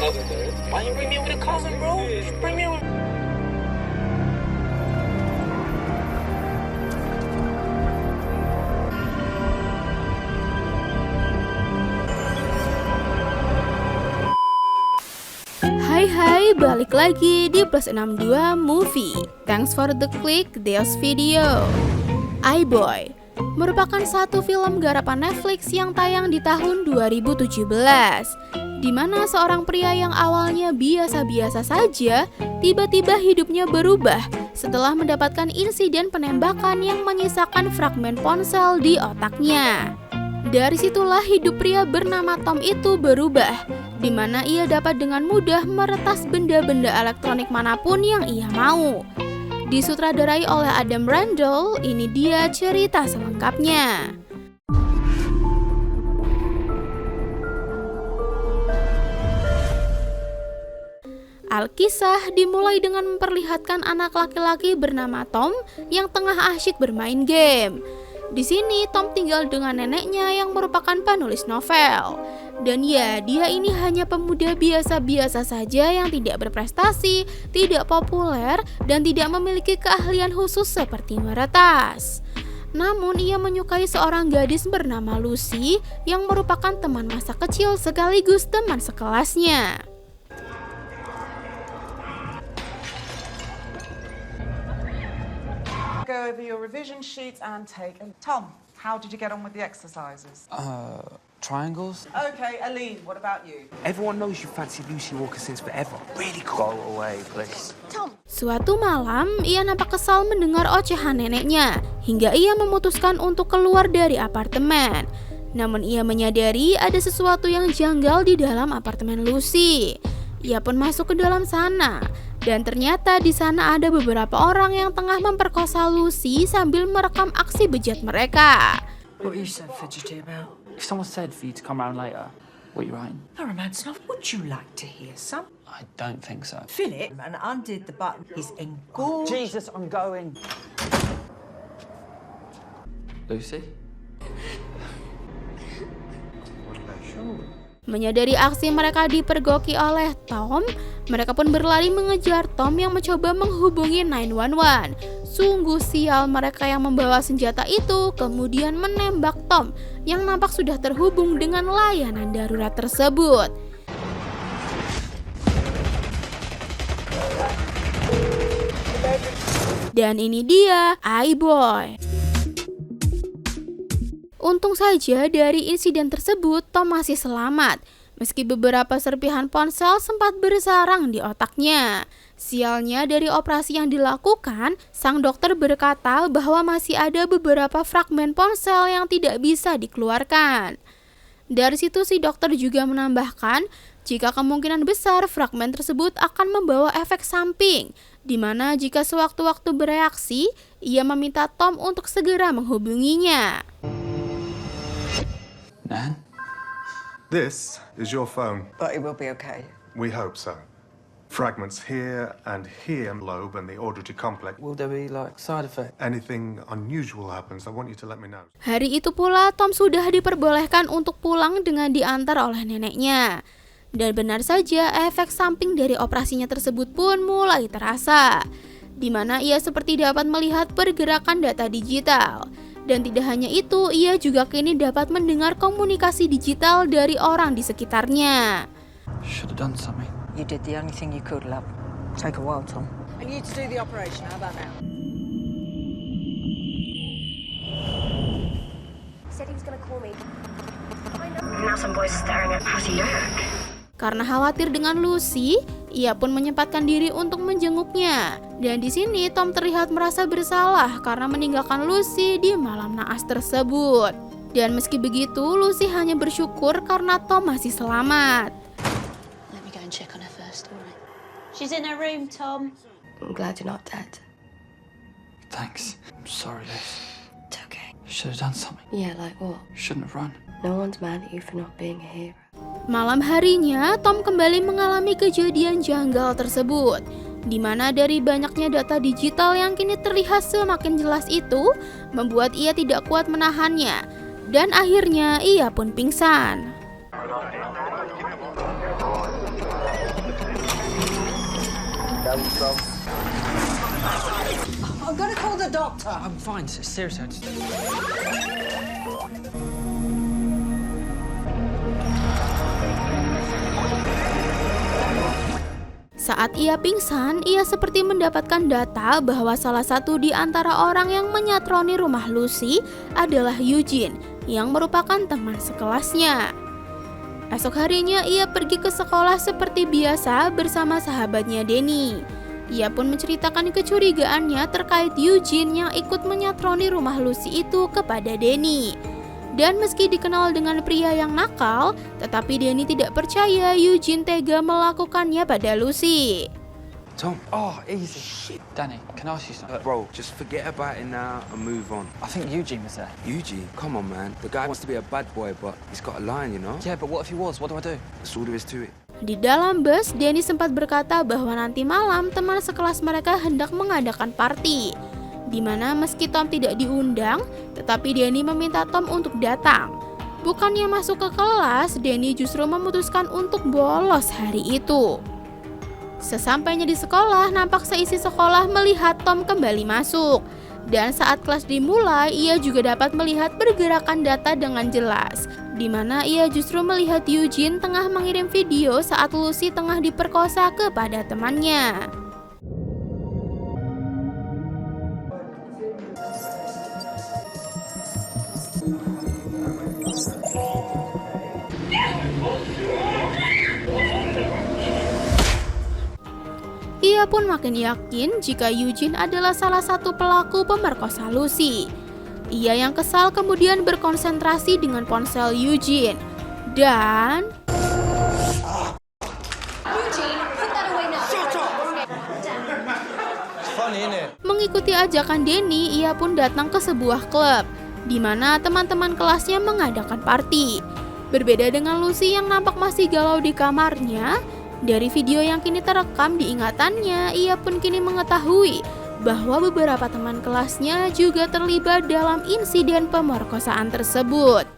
cousin, dude. Why you bring me in with a cousin, bro? Just bring me in with... Hai, balik lagi di Plus 62 Movie. Thanks for the click this video. iBoy merupakan satu film garapan Netflix yang tayang di tahun 2017, di mana seorang pria yang awalnya biasa-biasa saja, tiba-tiba hidupnya berubah setelah mendapatkan insiden penembakan yang menyisakan fragmen ponsel di otaknya. Dari situlah hidup pria bernama Tom itu berubah, di mana ia dapat dengan mudah meretas benda-benda elektronik manapun yang ia mau. Disutradarai oleh Adam Randall, ini dia cerita selengkapnya. Alkisah dimulai dengan memperlihatkan anak laki-laki bernama Tom yang tengah asyik bermain game. Di sini Tom tinggal dengan neneknya yang merupakan penulis novel. Dan ya, dia ini hanya pemuda biasa-biasa saja yang tidak berprestasi, tidak populer, dan tidak memiliki keahlian khusus seperti meretas. Namun ia menyukai seorang gadis bernama Lucy yang merupakan teman masa kecil sekaligus teman sekelasnya. Go over your revision sheets and take a... Tom, how did you get on with the exercises? Triangles? Okay, Aline, what about you? Everyone knows you fancy Lucy Walker since forever. Really cool. Go away, please. Suatu malam, ia nampak kesal mendengar ocehan neneknya, hingga ia memutuskan untuk keluar dari apartemen. Namun ia menyadari ada sesuatu yang janggal di dalam apartemen Lucy. Ia pun masuk ke dalam sana, dan ternyata di sana ada beberapa orang yang tengah memperkosa Lucy sambil merekam aksi bejat mereka. What are you so fidgety about? If someone said for you to come around later, what are you writing? A romance novel. Would you like to hear some? I don't think so. Philip and undid the button. He's engorged. Jesus, I'm going. Lucy? Menyadari aksi mereka dipergoki oleh Tom, mereka pun berlari mengejar Tom yang mencoba menghubungi 911. Sungguh sial mereka yang membawa senjata itu kemudian menembak Tom yang nampak sudah terhubung dengan layanan darurat tersebut. Dan ini dia, iBoy. Untung saja dari insiden tersebut Tom masih selamat, meski beberapa serpihan ponsel sempat bersarang di otaknya. Sialnya dari operasi yang dilakukan, sang dokter berkata bahwa masih ada beberapa fragmen ponsel yang tidak bisa dikeluarkan. Dari situ si dokter juga menambahkan, jika kemungkinan besar fragmen tersebut akan membawa efek samping, di mana jika sewaktu-waktu bereaksi, ia meminta Tom untuk segera menghubunginya. Nan? This is your phone. But it will be okay. We hope so. Fragments here and here, lobe and the auditory complex. Will there be, side effects? Anything unusual happens, I want you to let me know. Hari itu pula Tom sudah diperbolehkan untuk pulang dengan diantar oleh neneknya. Dan benar saja efek samping dari operasinya tersebut pun mulai terasa, di mana ia seperti dapat melihat pergerakan data digital. Dan tidak hanya itu, ia juga kini dapat mendengar komunikasi digital dari orang di sekitarnya. Should have done something. You did the only thing you could, love. Take a while, Tom. And you to do the operation, how about now? Said he was gonna call me. Now some boys staring at how you look. Karena khawatir dengan Lucy, ia pun menyempatkan diri untuk menjenguknya. Dan di sini Tom terlihat merasa bersalah karena meninggalkan Lucy di malam naas tersebut. Dan meski begitu, Lucy hanya bersyukur karena Tom masih selamat. Let me go and check on her first, alright? She's in her room, Tom. I'm glad you're not dead. Thanks. I'm sorry, Liz. It's okay. Should have done something. Yeah, like what? Shouldn't have run. No one's mad at you for not being a hero. Malam harinya, Tom kembali mengalami kejadian janggal tersebut, di mana dari banyaknya data digital yang kini terlihat semakin jelas itu, membuat ia tidak kuat menahannya, dan akhirnya ia pun pingsan. I'm gonna call the doctor. I'm fine. Seriously, I just... Saat ia pingsan, ia seperti mendapatkan data bahwa salah satu di antara orang yang menyatroni rumah Lucy adalah Eugene, yang merupakan teman sekelasnya. Esok harinya ia pergi ke sekolah seperti biasa bersama sahabatnya Danny. Ia pun menceritakan kecurigaannya terkait Eugene yang ikut menyatroni rumah Lucy itu kepada Danny. Dan meski dikenal dengan pria yang nakal, tetapi Danny tidak percaya Eugene tega melakukannya pada Lucy. Tom. Oh, easy. Shit. Danny, can I ask you something? Bro, just forget about it now and move on. I think Eugene was there. Eugene? Come on, man. The guy wants to be a bad boy, but he's got a line, you know? Yeah, but what if he was? What do I do? That's all there is to it. Di dalam bus, Danny sempat berkata bahwa nanti malam teman sekelas mereka hendak mengadakan party, di mana meski Tom tidak diundang, tetapi Danny meminta Tom untuk datang. Bukannya masuk ke kelas, Danny justru memutuskan untuk bolos hari itu. Sesampainya di sekolah, nampak seisi sekolah melihat Tom kembali masuk. Dan saat kelas dimulai, ia juga dapat melihat pergerakan data dengan jelas, di mana ia justru melihat Eugene tengah mengirim video saat Lucy tengah diperkosa kepada temannya. Ia pun makin yakin jika Eugene adalah salah satu pelaku pemerkosa Lucy. Ia yang kesal kemudian berkonsentrasi dengan ponsel Eugene dan mengikuti ajakan Danny. Ia pun datang ke sebuah klub di mana teman-teman kelasnya mengadakan party. Berbeda dengan Lucy yang nampak masih galau di kamarnya, dari video yang kini terekam di ingatannya, ia pun kini mengetahui bahwa beberapa teman kelasnya juga terlibat dalam insiden pemerkosaan tersebut.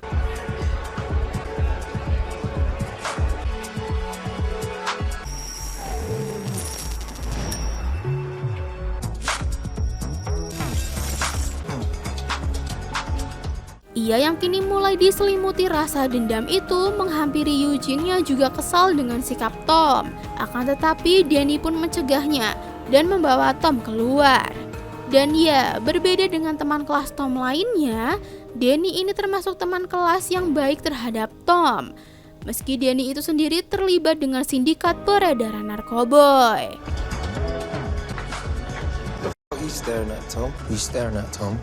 Ia yang kini mulai diselimuti rasa dendam itu menghampiri Eugene yang juga kesal dengan sikap Tom. Akan tetapi Danny pun mencegahnya dan membawa Tom keluar. Dan ya, berbeda dengan teman kelas Tom lainnya, Danny ini termasuk teman kelas yang baik terhadap Tom. Meski Danny itu sendiri terlibat dengan sindikat peredaran narkoboy. You staring at Tom? You staring at Tom?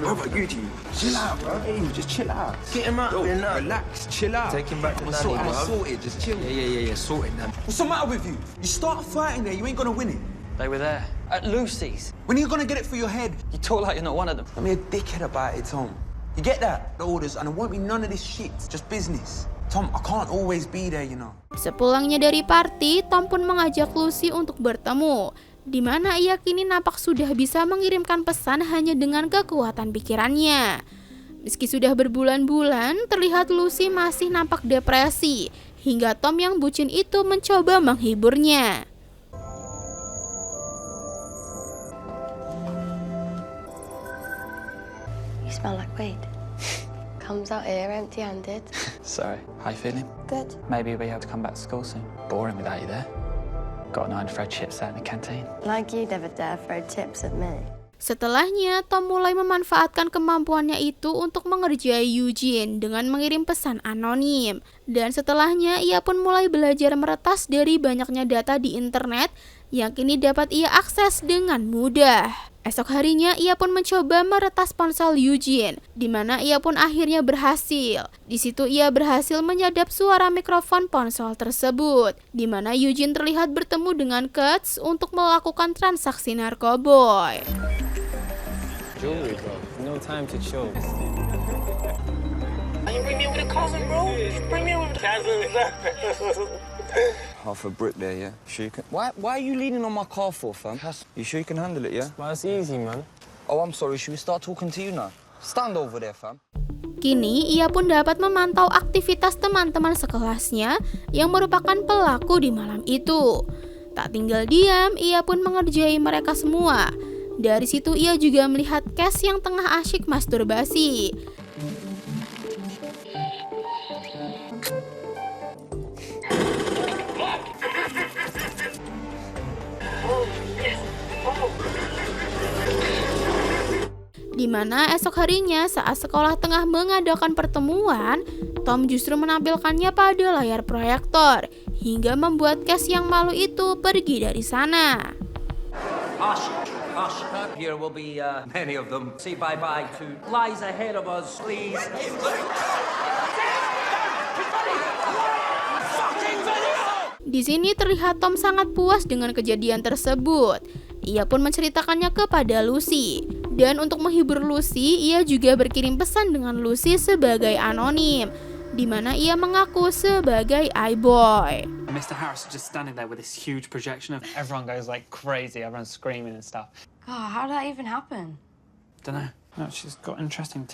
Brother, Eugene, chill out, bro. Hey, just chill out. Get him out there now. Relax, chill out. Take him back to Nanny, I'm bro. sorted, just chill. Yeah, sorted, man. What's the matter with you? You start fighting there, you ain't gonna win it. They were there. At Lucy's. When are you gonna get it through your head? You talk like you're not one of them. Don't be a dickhead about it, Tom. You get that? The orders, and it won't be none of this shit. It's just business. Tom, I can't always be there, you know. Sepulangnya dari party, Tom pun mengajak Lucy untuk bertemu, di mana ia kini nampak sudah bisa mengirimkan pesan hanya dengan kekuatan pikirannya. Meski sudah berbulan-bulan, terlihat Lucy masih nampak depresi, hingga Tom yang bucin itu mencoba menghiburnya. You smell like weed. Comes out here empty-handed. Sorry. How you feeling? Good. Maybe you'll be able to come back to school soon. Boring without you there. Got 9 fried chips out in the canteen. Like you'd ever dare throw chips at me. Setelahnya, Tom mulai memanfaatkan kemampuannya itu untuk mengerjai Eugene dengan mengirim pesan anonim. Dan setelahnya, ia pun mulai belajar meretas dari banyaknya data di internet yang kini dapat ia akses dengan mudah. Esok harinya, ia pun mencoba meretas ponsel Eugene, di mana ia pun akhirnya berhasil. Di situ ia berhasil menyadap suara mikrofon ponsel tersebut, di mana Eugene terlihat bertemu dengan Kurtz untuk melakukan transaksi narkoboy. Jewelry, bro. No time to chill. Why you bring me with a cousin, bro? Bring me with a cousin. Half a brick there, yeah? Sure you can... Why are you leaning on my car for, fam? You sure you can handle it, yeah? Well, it's easy, man. Oh, I'm sorry. Should we start talking to you now? Stand over there, fam. Kini ia pun dapat memantau aktivitas teman-teman sekelasnya yang merupakan pelaku di malam itu. Tak tinggal diam, ia pun mengerjai mereka semua. Dari situ ia juga melihat Cass yang tengah asyik masturbasi. Di mana esok harinya saat sekolah tengah mengadakan pertemuan, Tom justru menampilkannya pada layar proyektor hingga membuat Cass yang malu itu pergi dari sana. Hush. Here will be many of them. Say bye-bye to lies ahead of us, please. Di sini terlihat Tom sangat puas dengan kejadian tersebut. Ia pun menceritakannya kepada Lucy. Dan untuk menghibur Lucy, ia juga berkirim pesan dengan Lucy sebagai anonim, di mana ia mengaku sebagai iBoy. Mr. Harris is just standing there with this huge projection of everyone goes like crazy, everyone's screaming and stuff. God, how did that even happen? Don't know. No, she's got interesting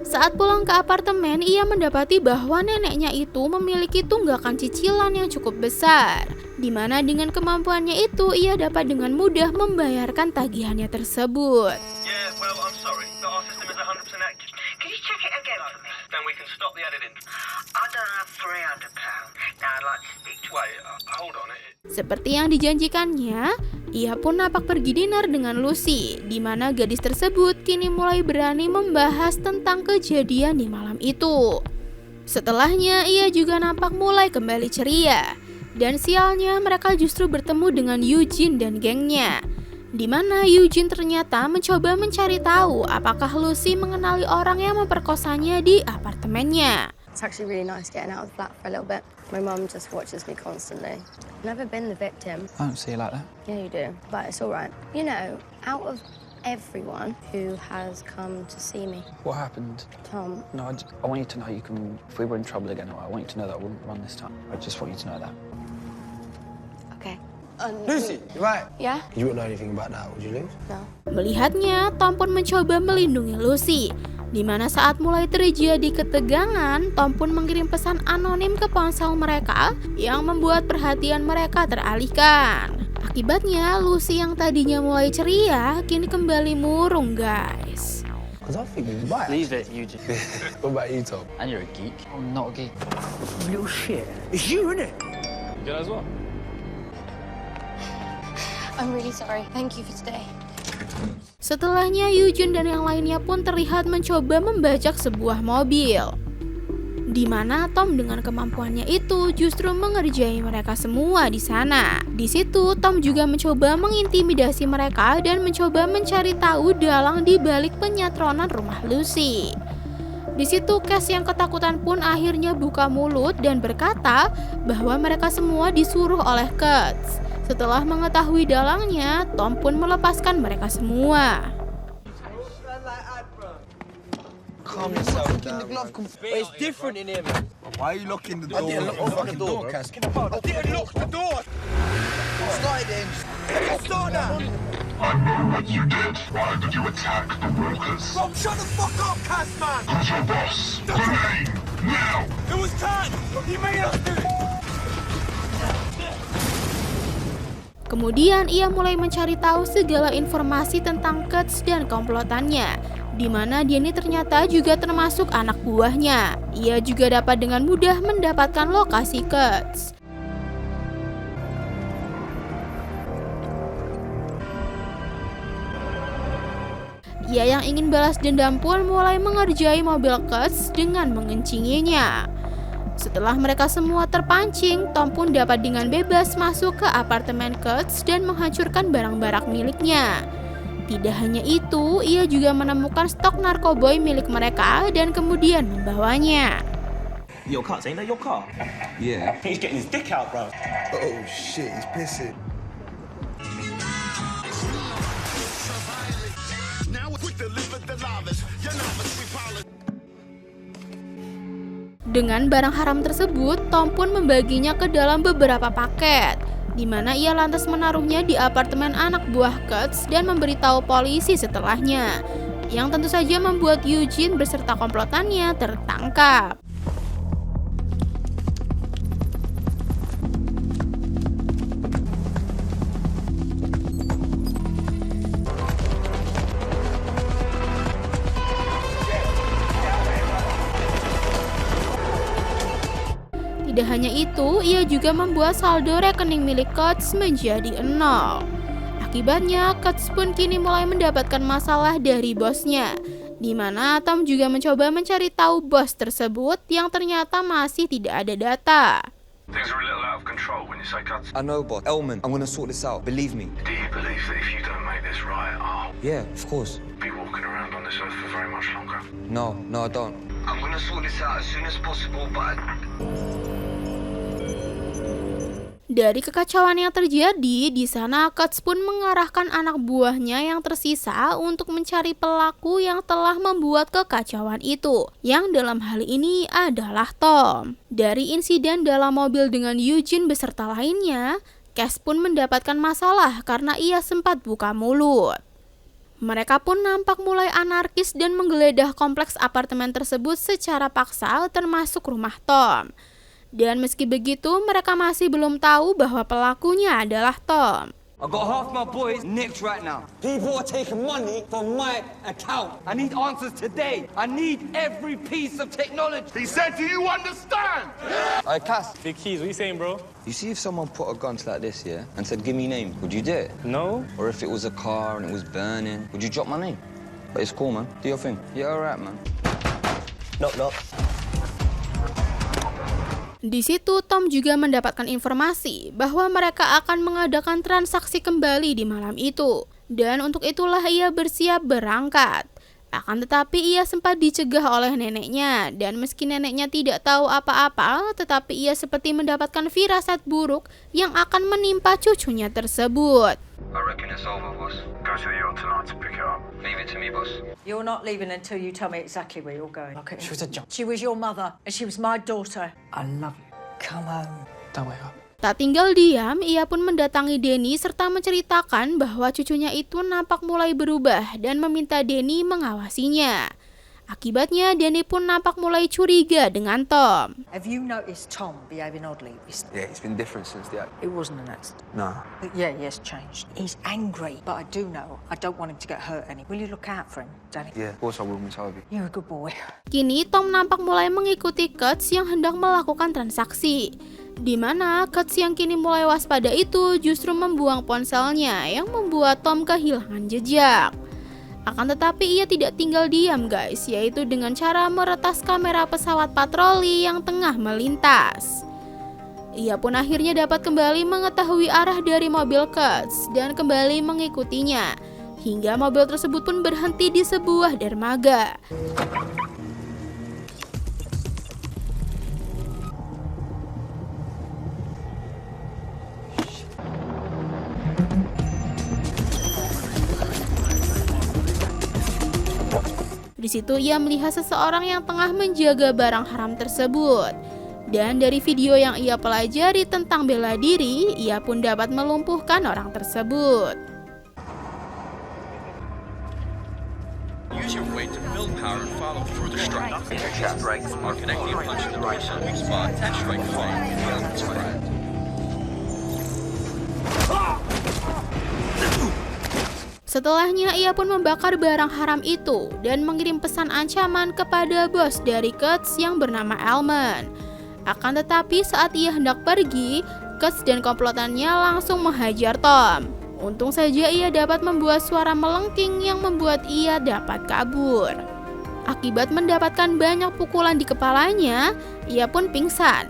Saat pulang ke apartemen, ia mendapati bahwa neneknya itu memiliki tunggakan cicilan yang cukup besar, di mana dengan kemampuannya itu ia dapat dengan mudah membayarkan tagihannya tersebut. Yeah, well, I'm sorry, but our system is 100% active. Can you check it again for me? Then we can stop the editing. I don't have £300. Now I'd like to speak to... Wait, hold on. Seperti yang dijanjikannya, ia pun nampak pergi dinner dengan Lucy, di mana gadis tersebut kini mulai berani membahas tentang kejadian di malam itu. Setelahnya, ia juga nampak mulai kembali ceria. Dan sialnya mereka justru bertemu dengan Eugene dan gengnya, di mana Eugene ternyata mencoba mencari tahu apakah Lucy mengenali orang yang memperkosanya di apartemennya. It's actually really nice getting out of the flat for a little bit. My mum just watches me constantly. Never been the victim. I don't see you like that. Yeah, you do, but it's all right. You know, out of everyone who has come to see me. What happened? Tom. No, I want you to know you can, if we were in trouble again, I want you to know that I wouldn't run this time. I just want you to know that. Okay. Lucy, you right? Yeah? You wouldn't know anything about that, would you, Lucy? No. Melihatnya, Tom pun mencoba melindungi Lucy. Di mana saat mulai terjadi ketegangan, Tom pun mengirim pesan anonim ke ponsel mereka yang membuat perhatian mereka teralihkan. Akibatnya, Lucy yang tadinya mulai ceria, kini kembali murung, guys. Because I think you're right. Leave it, Eugene. What about you, Tom? And you're a geek. I'm not a geek. Little shit. It's you, innit? You good as well? I'm really sorry. Thank you for today. Setelahnya, Eugene dan yang lainnya pun terlihat mencoba membajak sebuah mobil, di mana Tom dengan kemampuannya itu justru mengerjai mereka semua di sana. Di situ, Tom juga mencoba mengintimidasi mereka dan mencoba mencari tahu dalang di balik penyatronan rumah Lucy. Di situ, Cass yang ketakutan pun akhirnya buka mulut dan berkata bahwa mereka semua disuruh oleh Kurtz. Setelah mengetahui dalangnya, Tom pun melepaskan mereka semua. Calm yourself down. It's different in here, man. Why are you locking the door? I didn't lock the fucking door, Cass. I didn't lock the door. Start it then. Start now. I know what you did. Why did you attack the workers? Rob, shut the fuck up, Cass, man. Who's your boss? The name, now. It was Kat. You made us do it. Kemudian ia mulai mencari tahu segala informasi tentang Kurtz dan komplotannya, di mana dia ini ternyata juga termasuk anak buahnya. Ia juga dapat dengan mudah mendapatkan lokasi Kurtz. Ia yang ingin balas dendam pun mulai mengerjai mobil Kurtz dengan mengencinginya. Setelah mereka semua terpancing, Tom pun dapat dengan bebas masuk ke apartemen Kurtz dan menghancurkan barang-barang miliknya. Tidak hanya itu, ia juga menemukan stok narkoboy milik mereka dan kemudian membawanya. Your Kurtz, ain't that your car? Yeah. He's getting his dick out, bro. Oh, shit, he's pissing. Dengan barang haram tersebut, Tom pun membaginya ke dalam beberapa paket. di mana ia lantas menaruhnya di apartemen anak buah Kurtz dan memberitahu polisi setelahnya, yang tentu saja membuat Eugene beserta komplotannya tertangkap. Tidak hanya itu, ia juga membuat saldo rekening milik Kurtz menjadi 0. Akibatnya, Kurtz pun kini mulai mendapatkan masalah dari bosnya, di mana Tom juga mencoba mencari tahu bos tersebut yang ternyata masih tidak ada data. Things are a little out of control when you say Kurtz. I know, boss. Elman, I'm gonna sort this out. Believe me. Do you believe that if you don't make this right, I'll Yeah, of course. be walking around on this earth for very much longer? No, I don't. I'm gonna sort this out as soon as possible, but Dari kekacauan yang terjadi, di sana Kurtz pun mengarahkan anak buahnya yang tersisa untuk mencari pelaku yang telah membuat kekacauan itu, yang dalam hal ini adalah Tom. Dari insiden dalam mobil dengan Eugene beserta lainnya, Cass pun mendapatkan masalah karena ia sempat buka mulut. Mereka pun nampak mulai anarkis dan menggeledah kompleks apartemen tersebut secara paksa, termasuk rumah Tom. Dan meski begitu, mereka masih belum tahu bahwa pelakunya adalah Tom. I got half my boys nicked right now. People are taking money from my account. I need answers today. I need every piece of technology. he said, do you understand? Hey, Cass. Big keys, what you saying, bro? You see if someone put a gun to like this, yeah, and said, give me name, would you do it? No. Or if it was a car and it was burning, would you drop my name? But it's cool, man. Do your thing. Yeah, alright, man. Knock, knock. Di situ Tom juga mendapatkan informasi bahwa mereka akan mengadakan transaksi kembali di malam itu. Dan untuk itulah ia bersiap berangkat. Akan tetapi ia sempat dicegah oleh neneknya. Dan meski neneknya tidak tahu apa-apa, tetapi ia seperti mendapatkan firasat buruk yang akan menimpa cucunya tersebut. I reckon it's over, boss. Go to the yacht tonight to pick it up. Leave it to me, boss. You're not leaving until you tell me exactly where you're going. Okay, she was a jump. She was your mother, and she was my daughter. I love you. Come home. Don't wake up. Tak tinggal diam, ia pun mendatangi Danny serta menceritakan bahwa cucunya itu nampak mulai berubah dan meminta Danny mengawasinya. Akibatnya, Danny pun nampak mulai curiga dengan Tom. Have you noticed Tom behaving oddly? Yeah, it's been different since the... It wasn't an accident. No. Yeah, he has changed. He's angry, but I do know I don't want him to get hurt any. Will you look out for him, Danny? Yeah, of course I will, Miss Harvey. You're a good boy. Kini Tom nampak mulai mengikuti Kurtz yang hendak melakukan transaksi. Di mana Kurtz yang kini mulai waspada itu justru membuang ponselnya yang membuat Tom kehilangan jejak. Akan tetapi ia tidak tinggal diam guys, yaitu dengan cara meretas kamera pesawat patroli yang tengah melintas. Ia pun akhirnya dapat kembali mengetahui arah dari mobil Kurtz dan kembali mengikutinya, hingga mobil tersebut pun berhenti di sebuah dermaga. Di situ ia melihat seseorang yang tengah menjaga barang haram tersebut. Dan dari video yang ia pelajari tentang bela diri, ia pun dapat melumpuhkan orang tersebut. Use your weight to build power and follow through the strike. Chest strikes are connecting punch to the right weak spot and strike fire. Setelahnya ia pun membakar barang haram itu dan mengirim pesan ancaman kepada bos dari Kurtz yang bernama Elman. Akan tetapi saat ia hendak pergi, Kurtz dan komplotannya langsung menghajar Tom. Untung saja ia dapat membuat suara melengking yang membuat ia dapat kabur. Akibat mendapatkan banyak pukulan di kepalanya, ia pun pingsan.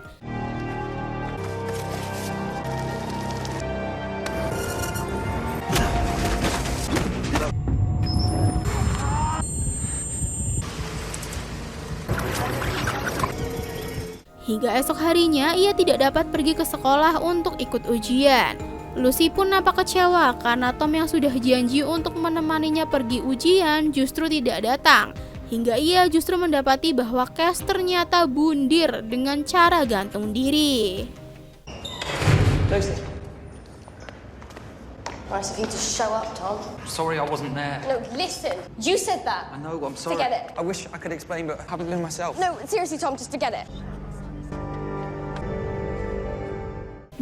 Hingga esok harinya ia tidak dapat pergi ke sekolah untuk ikut ujian. Lucy pun nampak kecewa karena Tom yang sudah janji untuk menemaninya pergi ujian justru tidak datang. Hingga ia justru mendapati bahwa Cass ternyata bundir dengan cara gantung diri. Lucy, Nice of you to show up, Tom. Sorry I wasn't there. No, listen. You said that. I know, I'm sorry. Forget it. I wish I could explain, but I haven't been myself. No, seriously, Tom, just forget it.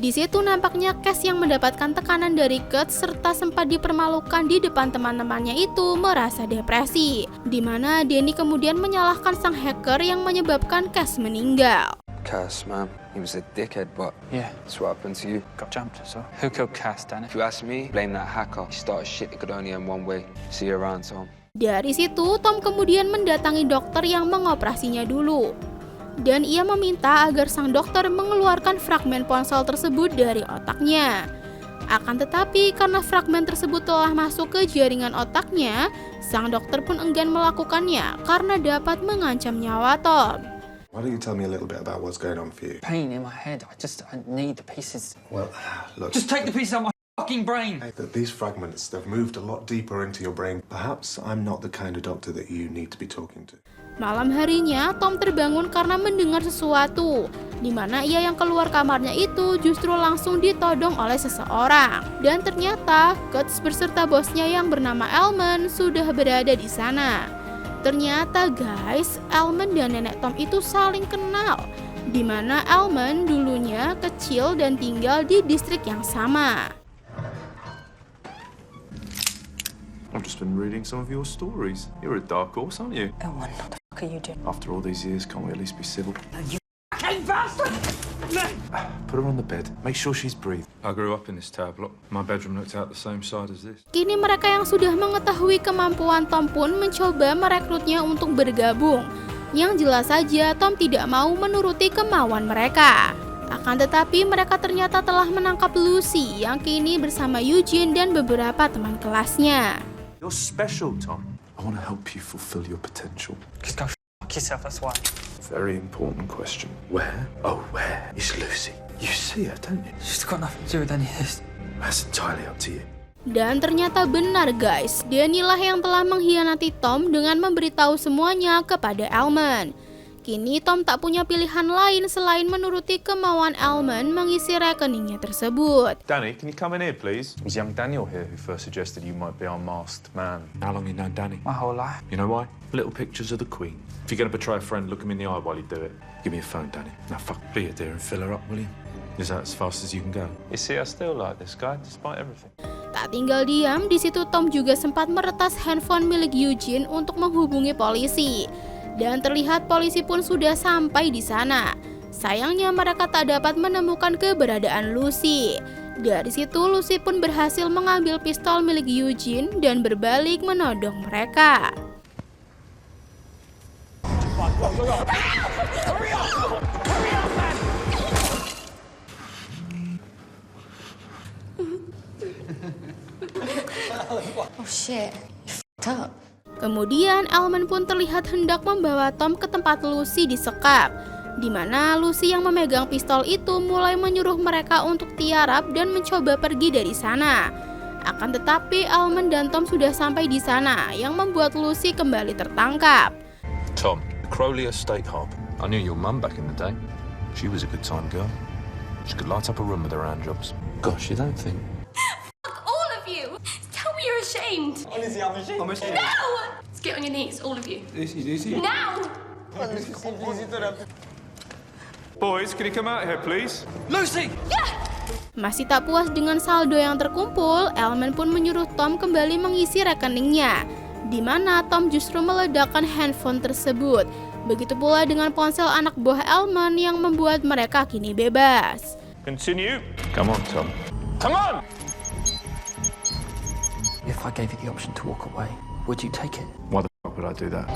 Di situ nampaknya Cass yang mendapatkan tekanan dari Kurt serta sempat dipermalukan di depan teman-temannya itu merasa depresi, di mana Danny kemudian menyalahkan sang hacker yang menyebabkan Cass meninggal. Cass, man, he was a dickhead, but yeah, that's what happened to you. Got jumped, so who killed Cass, Danny? If you ask me, blame that hacker. He started shit that could only end one way. See you around, Tom. Dari situ, Tom kemudian mendatangi dokter yang mengoperasinya dulu. Dan ia meminta agar sang dokter mengeluarkan fragmen ponsel tersebut dari otaknya. Akan tetapi karena fragmen tersebut telah masuk ke jaringan otaknya, sang dokter pun enggan melakukannya karena dapat mengancam nyawa Tom. Why don't you tell me a little bit about what's going on for you? Pain in my head. I need the pieces. Well, look. Just take the pieces out of my fucking brain. These fragments, they've moved a lot deeper into your brain. Perhaps I'm not the kind of doctor that you need to be talking to. Malam harinya, Tom terbangun karena mendengar sesuatu, di mana ia yang keluar kamarnya itu justru langsung ditodong oleh seseorang. Dan ternyata, Kurt beserta bosnya yang bernama Elman sudah berada di sana. Ternyata guys, Elman dan nenek Tom itu saling kenal, di mana Elman dulunya kecil dan tinggal di distrik yang sama. I've just been reading some of your stories. You're a dark horse, aren't you? Elman, what the fuck are you doing? After all these years, can't we at least be civil? You fucking bastard! Put her on the bed. Make sure she's breathing. I grew up in this tower block. My bedroom looked out the same side as this. Kini mereka yang sudah mengetahui kemampuan Tom pun mencoba merekrutnya untuk bergabung. Yang jelas saja Tom tidak mau menuruti kemauan mereka. Akan tetapi mereka ternyata telah menangkap Lucy yang kini bersama Eugene dan beberapa teman kelasnya. You're special, Tom. I want to help you fulfill your potential. Just go fuck yourself, that's why. Very important question. Where? Oh, where is Lucy? You see her, don't you? She's got nothing to do with any of this. That's entirely up to you. Dan ternyata benar guys, Danny lah yang telah mengkhianati Tom dengan memberitahu semuanya kepada Elman. Kini Tom tak punya pilihan lain selain menuruti kemauan Elman mengisi rekeningnya tersebut. Danny, can you come in here, please? It was young Daniel here who first suggested you might be our masked man. How long you known Danny? My whole life. You know why? Little pictures of the Queen. If you're going to betray a friend, look him in the eye while you do it. Give me a phone, Danny. Now fuck, be a dear and fill her up, will you? Is that as fast as you can go? You see, I still like this guy, despite everything. Tak tinggal diam, di situ Tom juga sempat meretas handphone milik Eugene untuk menghubungi polisi. Dan terlihat polisi pun sudah sampai di sana. Sayangnya mereka tak dapat menemukan keberadaan Lucy. Dari situ Lucy pun berhasil mengambil pistol milik Eugene dan berbalik menodong mereka. Oh shit, you f***ed up. Kemudian Elman pun terlihat hendak membawa Tom ke tempat Lucy disekap, di mana Lucy yang memegang pistol itu mulai menyuruh mereka untuk tiarap dan mencoba pergi dari sana. Akan tetapi Elman dan Tom sudah sampai di sana, yang membuat Lucy kembali tertangkap. Tom, Crowley Estate Hub. I knew your mum back in the day. She was a good time girl. She could light up a room with her hand jobs. Gosh, you don't think? Fuck all of you! Tell me you're ashamed! Honestly, I'm ashamed. No! Let's get on your knees, all of you. Easy. Now! Boys, can you come out here, please? Lucy! Yeah! Masih tak puas dengan saldo yang terkumpul, Elman pun menyuruh Tom kembali mengisi rekeningnya, di mana Tom justru meledakkan handphone tersebut. Begitu pula dengan ponsel anak buah Elman yang membuat mereka kini bebas. Continue. Come on, Tom. Come on! If I gave you the option to walk away, would you take it? Why the fuck would I do that?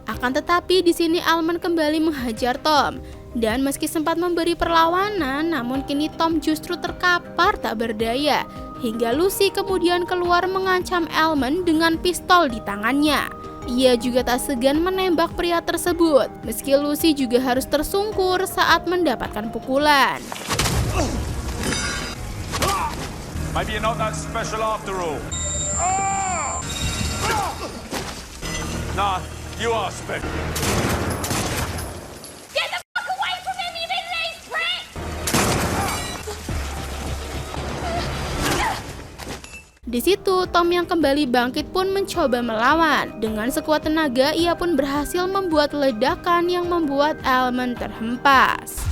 Akan tetapi di sini Elman kembali menghajar Tom. Dan meski sempat memberi perlawanan, namun kini Tom justru terkapar tak berdaya. Hingga Lucy kemudian keluar mengancam Elman dengan pistol di tangannya. Ia juga tak segan menembak pria tersebut, meski Lucy juga harus tersungkur saat mendapatkan pukulan. Maybe you're not that special after all. Nah, you are special. Get the fuck Di situ, Tom yang kembali bangkit pun mencoba melawan. Dengan sekuat tenaga, ia pun berhasil membuat ledakan yang membuat elemen terhempas.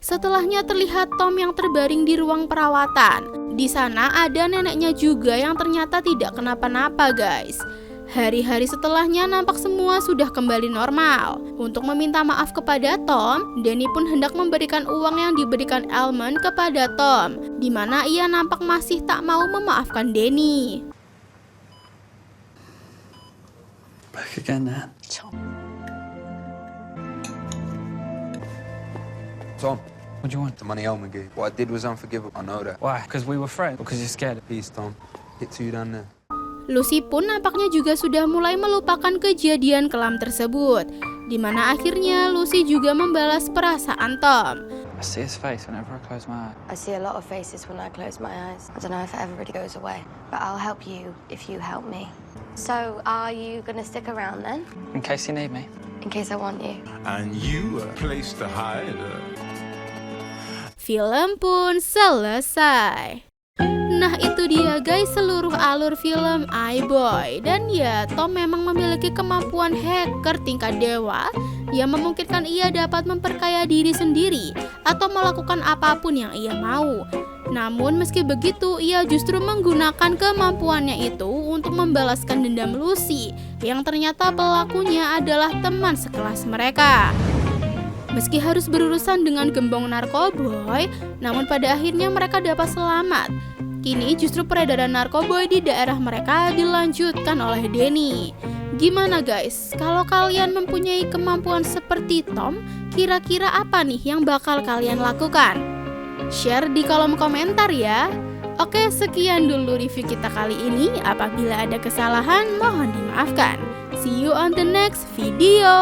Setelahnya terlihat Tom yang terbaring di ruang perawatan. Di sana ada neneknya juga yang ternyata tidak kenapa-napa, guys. Hari-hari setelahnya nampak semua sudah kembali normal. Untuk meminta maaf kepada Tom, Danny pun hendak memberikan uang yang diberikan Elman kepada Tom, di mana ia nampak masih tak mau memaafkan Danny. Back again, Dad. Tom. What do you want? The money Elman gave. What I did was unforgivable. I know that. Why? Because we were friends? Because you're scared? Peace, Tom. Hit to you down there. Lucy pun nampaknya juga sudah mulai melupakan kejadian kelam tersebut, di mana akhirnya Lucy juga membalas perasaan Tom. I see his face whenever I close my eyes. I see a lot of faces when I close my eyes. I don't know if it ever really goes away, but I'll help you if you help me. So, are you gonna stick around then? In case you need me. In case I want you. And you a place to hide. Film pun selesai. Nah itu dia guys seluruh alur film iBoy. Dan ya Tom memang memiliki kemampuan hacker tingkat dewa yang memungkinkan ia dapat memperkaya diri sendiri atau melakukan apapun yang ia mau. Namun meski begitu ia justru menggunakan kemampuannya itu untuk membalaskan dendam Lucy yang ternyata pelakunya adalah teman sekelas mereka. Meski harus berurusan dengan gembong narkoboy, namun pada akhirnya mereka dapat selamat. Kini justru peredaran narkoboy di daerah mereka dilanjutkan oleh Danny. Gimana guys, kalau kalian mempunyai kemampuan seperti Tom, kira-kira apa nih yang bakal kalian lakukan? Share di kolom komentar ya. Oke, sekian dulu review kita kali ini. Apabila ada kesalahan, mohon dimaafkan. See you on the next video.